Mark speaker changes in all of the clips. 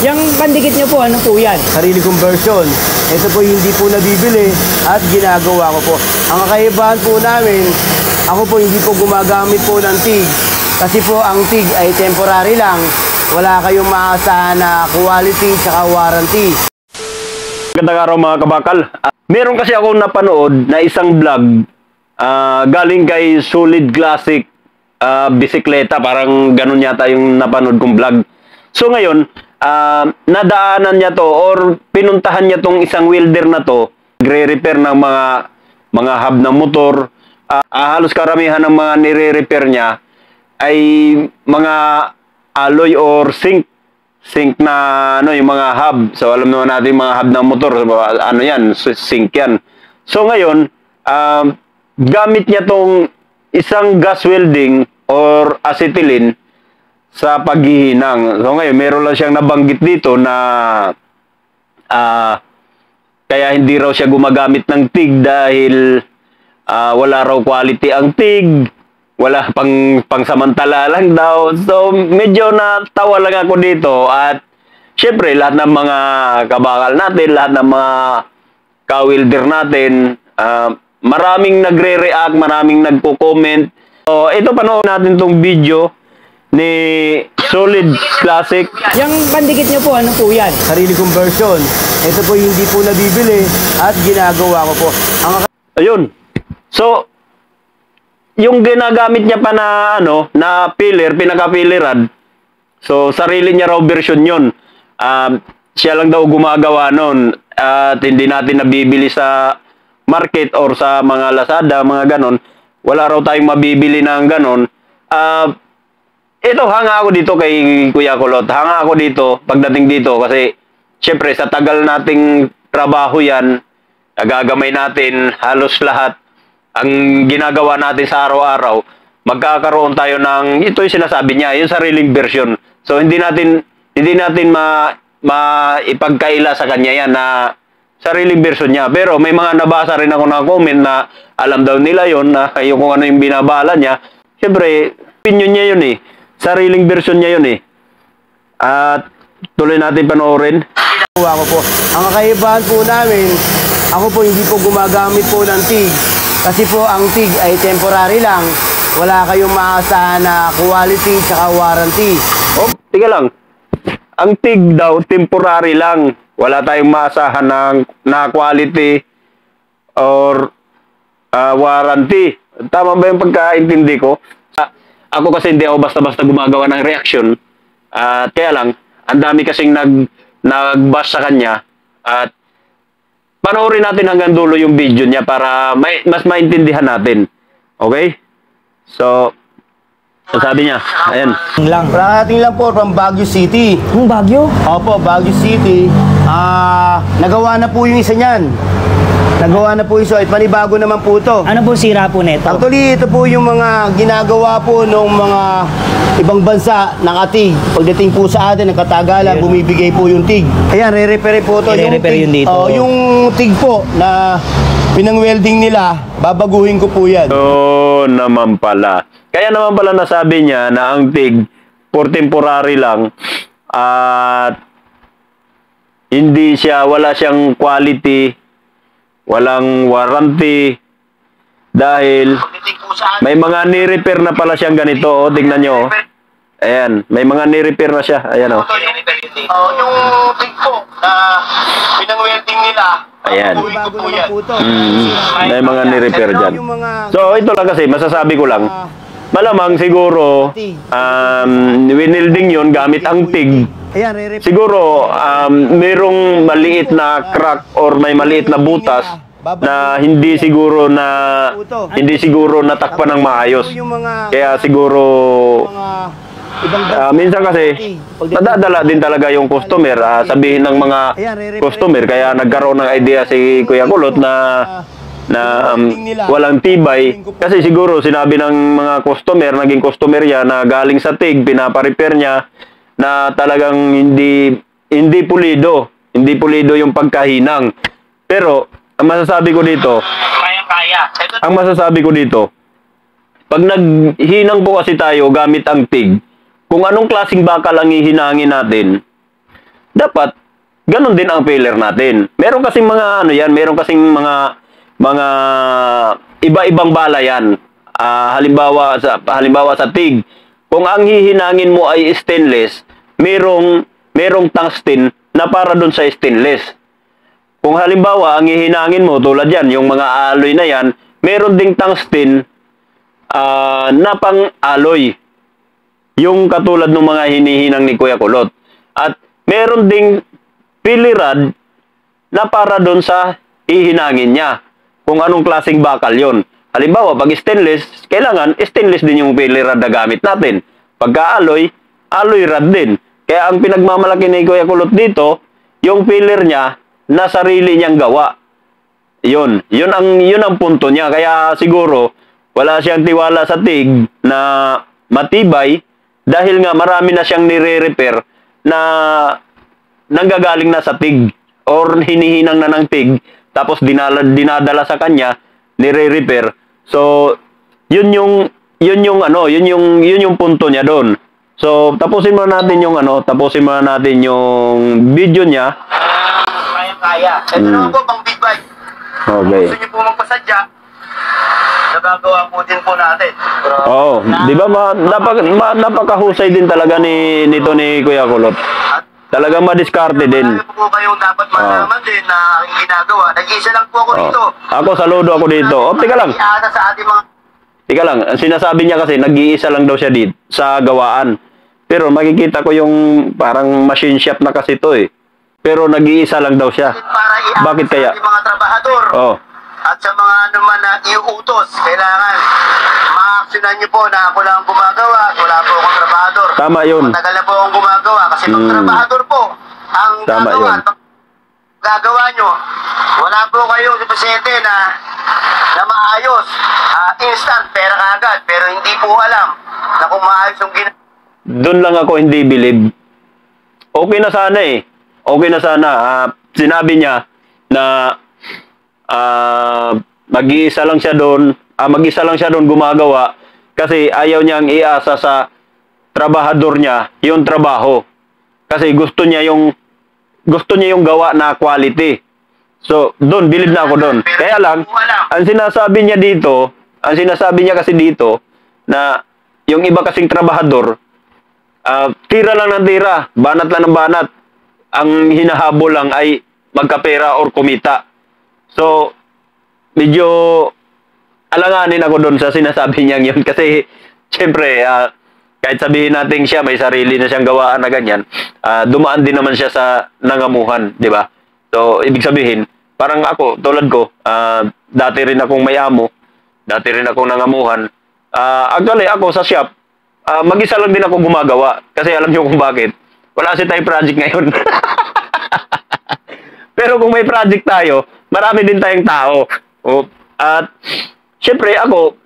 Speaker 1: Yung pandikit nyo po, ano po yan?
Speaker 2: Sarili kong version. Ito po hindi po nabibili at ginagawa ko po. Ang kakaibahan po namin, ako po hindi po gumagamit po ng TIG. Kasi po ang TIG ay temporary lang. Wala kayong maasahan na quality at warranty.
Speaker 3: Magandang araw mga kabakal. Meron kasi akong napanood na isang vlog galing kay Solid Classic Bisikleta. Parang ganun yata yung napanood kong vlog. So ngayon, nadaanan niya to or pinuntahan niya tong isang welder na to. Nagre-repair ng mga hub ng motor. Halos karamihan ng mga nire-repair niya ay mga alloy or zinc na yung mga hub. So alam naman natin yung mga hub ng motor, ano yan, zinc yan. So ngayon, gamit niya tong isang gas welding or acetylene sa paghihinang. So ngayon, meron lang siyang nabanggit dito na kaya hindi raw siya gumagamit ng TIG dahil wala raw quality ang TIG. Wala pangsamantala lang daw. So medyo natawa lang ako dito at syempre lahat ng mga kabakal natin, lahat ng mga ka-welder natin, maraming nagre-react, maraming nagko-comment. So ito, panoorin natin tong video ni Solid Classic.
Speaker 1: Yung pandikit nyo po, ano po yan?
Speaker 2: Sarili kong version. Ito po hindi po nabibili at ginagawa ko po.
Speaker 3: Ayun. So yung ginagamit niya pa na na filler, pinaka-filleran. So sarili niya raw version 'yon. Siya lang daw gumagawa noon at hindi natin nabibili sa market or sa mga Lazada, mga ganon. Wala raw tayong mabibili ng ganon. Ito, hanga ako dito kay Kuya Kulot. Hanga ako dito pagdating dito kasi syempre sa tagal nating trabaho yan, nagagamay natin halos lahat. Ang ginagawa natin sa araw-araw, magkakaroon tayo ng, ito yung sinasabi niya, yung sariling version. So hindi natin maipagkaila sa kanya yan na sariling version niya. Pero may mga nabasa rin ako na comment na alam daw nila yon na yung kung ano yung binabala niya. Siyempre, opinion niya yun eh. Sariling version niya yun eh. At tuloy natin panoorin.
Speaker 2: Ako po. Ang kakaibahan po namin, ako po hindi po gumagamit po ng TIG. Kasi po ang TIG ay temporary lang. Wala kayong maasahan na quality at warranty.
Speaker 3: Oh, tiga lang. Ang TIG daw, temporary lang. Wala tayong maasahan na quality or warranty. Tama ba yung pagkaintindi ko? Ako kasi hindi ako basta-basta gumagawa ng reaction. Kaya lang, ang dami kasing nag-bash sa kanya. At panoorin natin hanggang dulo yung video niya para mas maintindihan natin. Okay? So, sabi niya, ayan.
Speaker 2: Parating lang po from Baguio City.
Speaker 1: Yung Baguio?
Speaker 2: Opo, Baguio City. Nagawa na po yung isa niyan. Nagawa na po yung so, panibago naman po ito.
Speaker 1: Ano po sira po neto?
Speaker 2: Actually, ito po yung mga ginagawa po ng mga ibang bansa ng TIG. Pagdating po sa atin, ng katagalan, bumibigay po yung TIG. Ayan, re-repair po ito.
Speaker 1: Re-repair yun dito.
Speaker 2: Yung TIG po na pinang-welding nila, babaguhin ko po yan.
Speaker 3: So, naman pala. Kaya naman pala nasabi niya na ang TIG for temporary lang at wala siyang quality, walang warranty dahil may mga ni-repair na pala siyang ganito. O, tingnan nyo. Ayan, may mga ni-repair na siya. Ayan o.
Speaker 2: Yung TIG po na pinang-welding nila,
Speaker 3: ayan.
Speaker 2: babaguhin ko po yan.
Speaker 3: May mga ni-repair dyan. So, ito lang kasi, masasabi ko lang, malamang siguro, winilding yun gamit ang TIG. Siguro, mayroong maliit na crack or may maliit na butas na hindi siguro natakpan ng maayos. Kaya siguro, minsan kasi, nadadala din talaga yung customer. Sabihin ng mga customer, kaya nagkaroon ng idea si Kuya Kulot na walang tibay. Kasi siguro, sinabi ng mga customer, naging customer niya na galing sa TIG, pinapa-repair niya, na talagang hindi pulido yung pagkahinang. Pero ang masasabi ko dito, pag naghinang po kasi tayo gamit ang TIG, kung anong klaseng bakal ang hihinangin natin, dapat ganun din ang filler natin. Meron kasing mga ano yan, meron kasing mga iba-ibang bala yan. Halimbawa sa TIG, kung ang hihinangin mo ay stainless, merong tungsten na para doon sa stainless. Kung halimbawa ang hihinangin mo tulad yan, yung mga alloy na yan, meron ding tungsten na pang-alloy. Yung katulad ng mga hinihinang ni Kuya Kulot. At meron ding filler rod na para doon sa hihinangin niya. Kung anong klaseng bakal yon. Halimbawa, pag stainless, kailangan stainless din yung filler rod na gamit natin. Pagka-alloy, alloy rod din. Kaya ang pinagmamalaki ni Kuya Kulot dito, yung filler niya na sarili niyang gawa. Yun ang punto niya. Kaya siguro, wala siyang tiwala sa TIG na matibay dahil nga marami na siyang nire-repair na nanggagaling na sa TIG or hinihinang na ng TIG tapos dinadala sa kanya, nire-repair. So, yun yung punto niya doon. So, tapusin muna natin yung video niya.
Speaker 2: Kaya. Ito naman po, pang big bike.
Speaker 3: Okay.
Speaker 2: Gusto niyo po magpasadya, nagagawa po din po natin.
Speaker 3: Oo, di ba napakahusay din talaga nito ni Kuya Kulot. Talagang madiskarte din.
Speaker 2: Marami po kayong dapat malaman din na aking ginagawa. Nag-iisa lang po ako dito.
Speaker 3: Ako, saludo ako dito. Teka lang.
Speaker 2: Iasa sa ating mga...
Speaker 3: Teka lang, ang sinasabi niya kasi nag-iisa lang daw siya dito sa gawaan. Pero makikita ko yung parang machine shop na kasi to eh. Pero nag-iisa lang daw siya.
Speaker 2: Para iasa
Speaker 3: Bakit kaya?
Speaker 2: sa ating mga trabahador.
Speaker 3: Oh.
Speaker 2: At sa mga naman na iuutos, kailangan ma-actionan niyo po na ako lang gumagawa at wala po akong trabahador.
Speaker 3: Tama yun.
Speaker 2: Matagal na po akong gumagawa kasi pag trabahador po ang
Speaker 3: Tama
Speaker 2: gagawa
Speaker 3: yun.
Speaker 2: at gagawa nyo, wala po kayong supisente na maayos, instant, pera kaagad, pero hindi po alam na kung maayos yung ginagawa.
Speaker 3: Doon lang ako hindi believe. Okay na sana eh. Okay na sana. Sinabi niya na mag-iisa lang siya doon gumagawa kasi ayaw niyang iasa sa trabahador niya yung trabaho. Kasi gusto niya yung gawa na quality. So, doon believe na ako doon. Kaya lang, ang sinasabi niya kasi dito na yung iba kasing trabahador tira lang ng tira, banat lang ng banat. Ang hinahabol lang ay magkapera or kumita. So, medyo alanganin ako doon sa sinasabi niyang yun. Kasi, syempre, kahit sabihin natin siya, may sarili na siyang gawaan na ganyan, dumaan din naman siya sa nangamuhan, di ba? So, ibig sabihin, parang ako, tulad ko, dati rin akong may amo, dati rin akong nangamuhan. Actually, ako sa shop, mag-isa lang din ako gumagawa. Kasi alam niyo kung bakit. Wala kasi tayong project ngayon. Pero kung may project tayo, marami din tayong tao. At syempre ako,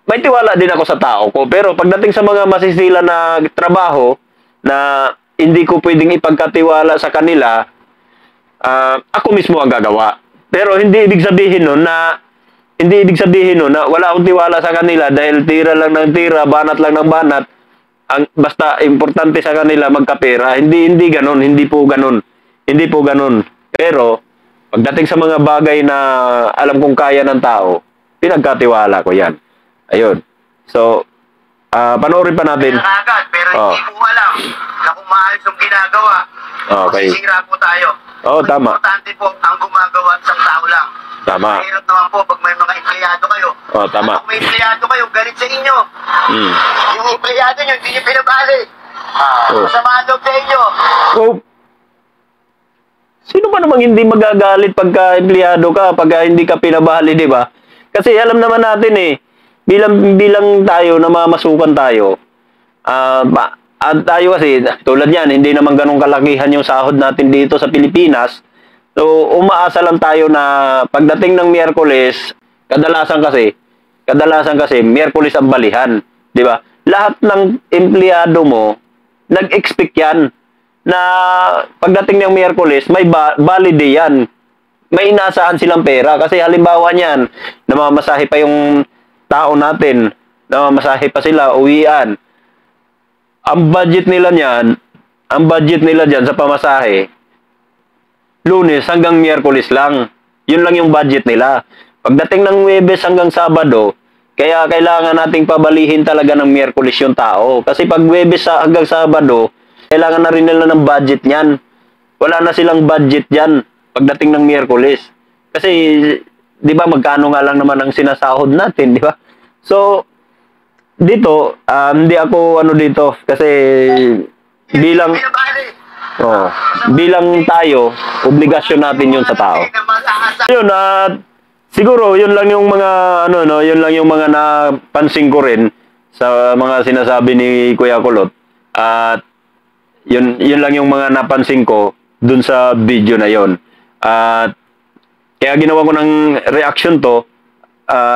Speaker 3: may tiwala din ako sa tao ko. Pero pagdating sa mga masisila na trabaho na hindi ko pwedeng ipagkatiwala sa kanila, ako mismo ang gagawa. Pero hindi ibig sabihin nun na wala akong tiwala sa kanila dahil tira lang ng tira, banat lang ng banat. Basta importante sa kanila magkapera. Hindi ganun, hindi po ganun. Pero pagdating sa mga bagay na alam kong kaya ng tao, pinagkatiwala ko 'yan. Ayun. So, panoorin pa natin.
Speaker 2: Pero hindi po alam na kung maayos yung ginagawa.
Speaker 3: Okay.
Speaker 2: Masisira po tayo.
Speaker 3: Oo, tama.
Speaker 2: Importante po ang gumagawa at isang tao lang.
Speaker 3: Tama.
Speaker 2: Mahirap naman po pag may mga empleyado kayo.
Speaker 3: Oo, tama.
Speaker 2: At kung may empleyado kayo, galit sa inyo.
Speaker 3: Mm.
Speaker 2: Yung empleyado nyo, hindi nyo pinabali. Masama ang loob sa inyo.
Speaker 3: Oh. Sino ba namang hindi magagalit pagka empleyado ka, pagka hindi ka pinabali, di ba? Kasi alam naman natin bilang tayo, namamasukan tayo, at tayo kasi, tulad yan, hindi naman ganun kalakihan yung sahod natin dito sa Pilipinas. So, umaasa lang tayo na pagdating ng Miyerkules, kadalasan kasi, Miyerkules ang balihan. Di ba? Lahat ng empleyado mo, nag-expect yan na pagdating ng Miyerkules, may valid yan. May inaasahan silang pera. Kasi halimbawa niyan, namamasahe pa yung tao natin, namamasahe pa sila, uwian. Ang budget nila niyan, ang budget nila dyan sa pamasahe, Lunes hanggang Miyerkules lang. Yun lang yung budget nila. Pagdating ng Huwebes hanggang Sabado, kaya kailangan nating pabalihin talaga ng Miyerkules yung tao. Kasi pag Huwebes hanggang Sabado, kailangan na rin nila ng budget niyan. Wala na silang budget dyan pagdating ng Miyerkules. Kasi, di ba, magkano nga lang naman ang sinasahod natin, di ba? So, dito, hindi ako dito kasi bilang tayo, obligasyon natin yun sa tao. Yun, siguro yun lang yung mga yun lang yung mga napansin ko rin sa mga sinasabi ni Kuya Kulot. At yun lang yung mga napansin ko dun sa video na yon. At kaya ginawa ko ng reaction to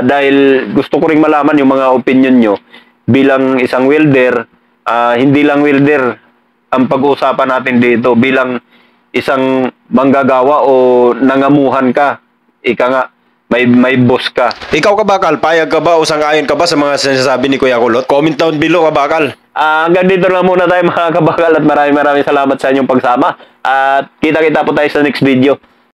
Speaker 3: dahil gusto ko ring malaman yung mga opinion nyo bilang isang welder. Hindi lang welder ang pag-uusapan natin dito, bilang isang manggagawa o nangamuhan ka, ika nga, may boss ka.
Speaker 4: Ikaw kabakal, payag ka ba o sang-ayon ka ba sa mga sinasabi ni Kuya Kulot? Comment down below kabakal.
Speaker 3: Hanggang dito lang muna tayo mga kabakal at maraming salamat sa inyong pagsama. At kita-kita po tayo sa next video.